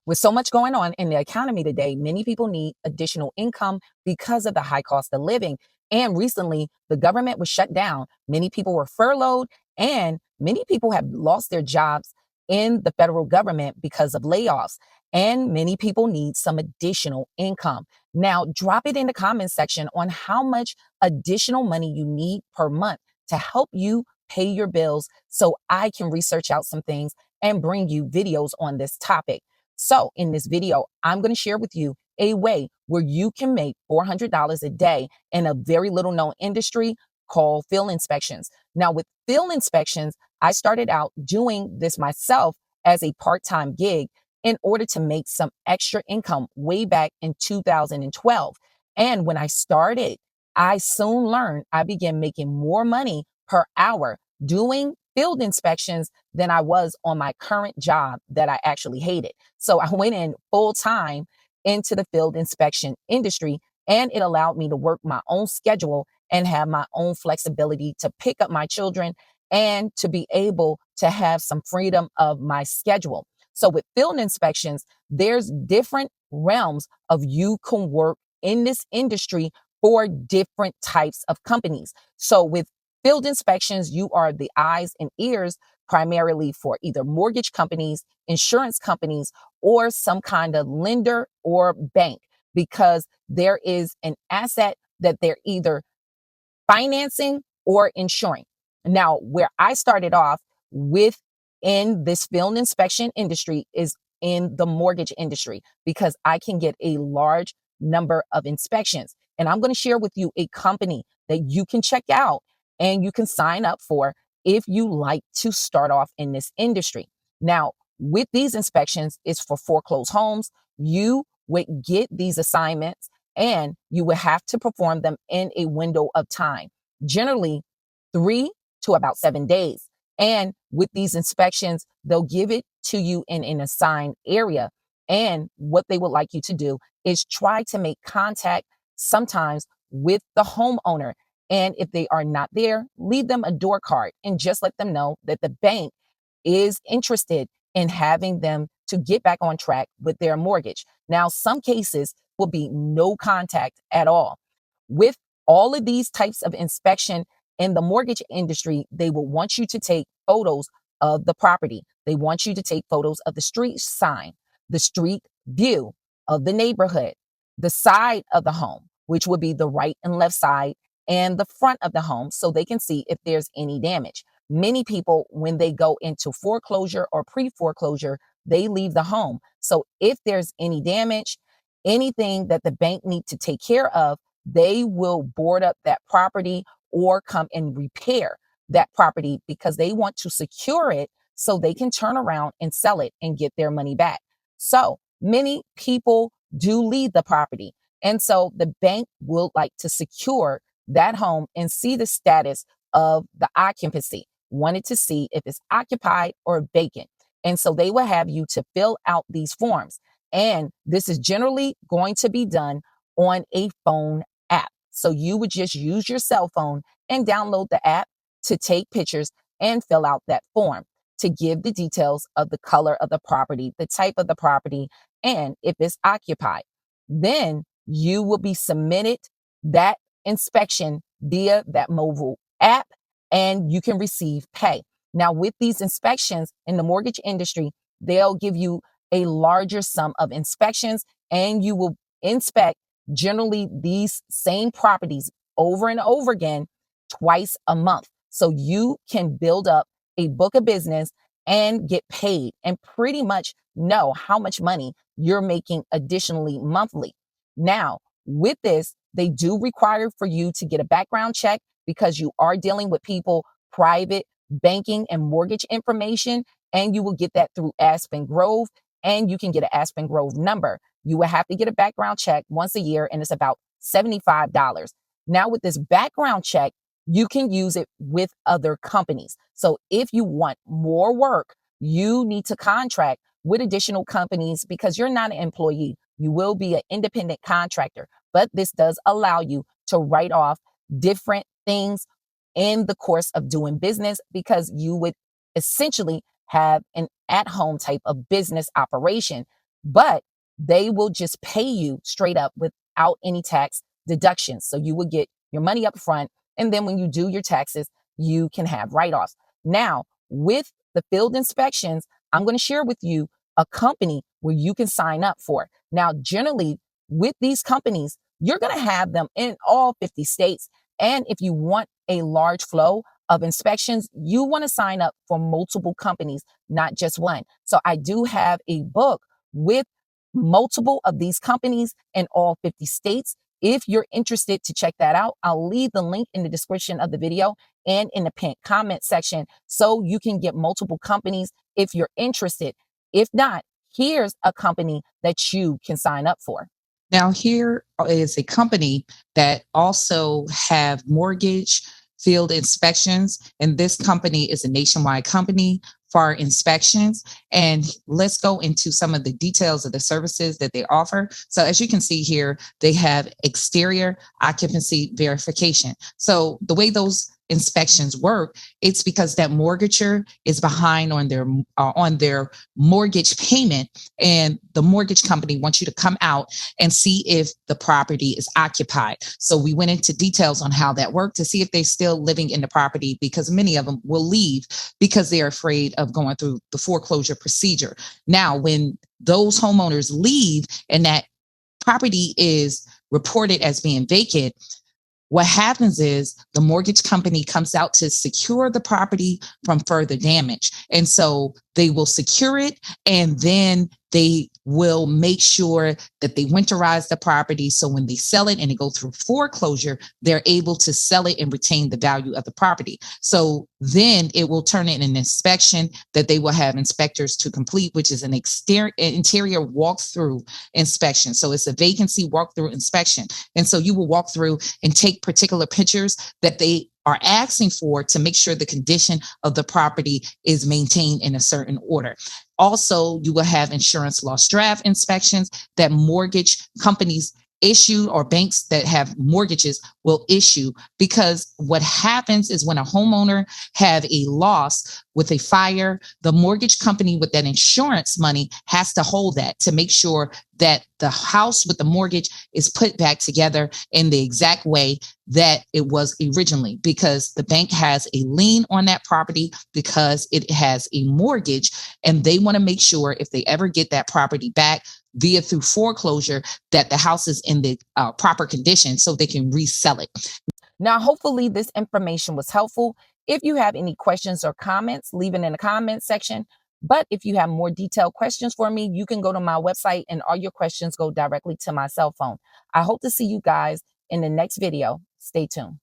With so much going on in the economy today, many people need additional income because of the high cost of living. And recently, the government was shut down. Many people were furloughed, and many people have lost their jobs in the federal government because of layoffs. And many people need some additional income. Now, drop it in the comments section on how much additional money you need per month to help you pay your bills so I can research out some things and bring you videos on this topic. So in this video, I'm going to share with you a way where you can make $400 a day in a very little known industry called field inspections. Now with field inspections, I started out doing this myself as a part-time gig in order to make some extra income way back in 2012. And when I started, I soon learned I began making more money per hour doing field inspections than I was on my current job that I actually hated. So I went in full time into the field inspection industry, and it allowed me to work my own schedule and have my own flexibility to pick up my children and to be able to have some freedom of my schedule. So with field inspections, there's different realms of you can work in this industry for different types of companies. So with field inspections, you are the eyes and ears primarily for either mortgage companies, insurance companies, or some kind of lender or bank, because there is an asset that they're either financing or insuring. Now, where I started off with in this field inspection industry is in the mortgage industry because I can get a large number of inspections. And I'm going to share with you a company that you can check out and you can sign up for if you like to start off in this industry. Now, with these inspections, it's for foreclosed homes. You would get these assignments and you will have to perform them in a window of time, generally 3 to about 7 days. And with these inspections, they'll give it to you in an assigned area. And what they would like you to do is try to make contact sometimes with the homeowner. And if they are not there, leave them a door card and just let them know that the bank is interested in having them to get back on track with their mortgage. Now, some cases will be no contact at all. With all of these types of inspection in the mortgage industry, they will want you to take photos of the property. They want you to take photos of the street sign, the street view of the neighborhood, the side of the home, which would be the right and left side, and the front of the home so they can see if there's any damage. Many people, when they go into foreclosure or pre-foreclosure, they leave the home. So if there's any damage, anything that the bank need to take care of, they will board up that property or come and repair that property because they want to secure it so they can turn around and sell it and get their money back. So many people do leave the property. And so the bank will like to secure that home and see the status of the occupancy, wanted to see if it's occupied or vacant. And so they will have you to fill out these forms. And this is generally going to be done on a phone app. So you would just use your cell phone and download the app to take pictures and fill out that form to give the details of the color of the property, the type of the property, and if it's occupied. Then you will be submitted that inspection via that mobile app and you can receive pay. Now, with these inspections in the mortgage industry, they'll give you a larger sum of inspections and you will inspect generally these same properties over and over again twice a month. So you can build up a book of business and get paid and pretty much know how much money you're making additionally monthly. Now, with this, they do require for you to get a background check because you are dealing with people, private banking and mortgage information, and you will get that through Aspen Grove, and you can get an Aspen Grove number. You will have to get a background check once a year, and it's about $75. Now, with this background check, you can use it with other companies. So if you want more work, you need to contract with additional companies because you're not an employee. You will be an independent contractor, but this does allow you to write off different things in the course of doing business because you would essentially have an at-home type of business operation but they will just pay you straight up without any tax deductions. So you would get your money up front, and then when you do your taxes, you can have write-offs. Now, with the field inspections, I'm going to share with you a company where you can sign up for. Now, generally, with these companies, you're going to have them in all 50 states. And if you want a large flow of inspections, you want to sign up for multiple companies, not just one. So I do have a book with multiple of these companies in all 50 states. If you're interested to check that out, I'll leave the link in the description of the video and in the pinned comment section so you can get multiple companies if you're interested. If not, here's a company that you can sign up for. Now, here is a company that also have mortgage field inspections, and this company is a nationwide company for inspections. And let's go into some of the details of the services that they offer. So as you can see here, they have exterior occupancy verification. So the way those inspections work, it's because that mortgager is behind on their mortgage payment, and the mortgage company wants you to come out and see if the property is occupied. So we went into details on how that worked to see if they're still living in the property, because many of them will leave because they're afraid of going through the foreclosure procedure. Now, when those homeowners leave and that property is reported as being vacant, what happens is the mortgage company comes out to secure the property from further damage. And so they will secure it, and then they will make sure that they winterize the property. So when they sell it and they go through foreclosure, they're able to sell it and retain the value of the property. So then it will turn in an inspection that they will have inspectors to complete, which is an interior walkthrough inspection. So it's a vacancy walkthrough inspection. And so you will walk through and take particular pictures that they are asking for to make sure the condition of the property is maintained in a certain order. Also, you will have insurance loss draft inspections that mortgage companies issue, or banks that have mortgages will issue, because what happens is when a homeowner have a loss with a fire, the mortgage company with that insurance money has to hold that to make sure that the house with the mortgage is put back together in the exact way that it was originally, because the bank has a lien on that property because it has a mortgage, and they want to make sure if they ever get that property back through foreclosure, that the house is in the proper condition so they can resell it. Now, hopefully this information was helpful. If you have any questions or comments, leave it in the comment section. But if you have more detailed questions for me, you can go to my website and all your questions go directly to my cell phone. I hope to see you guys in the next video. Stay tuned.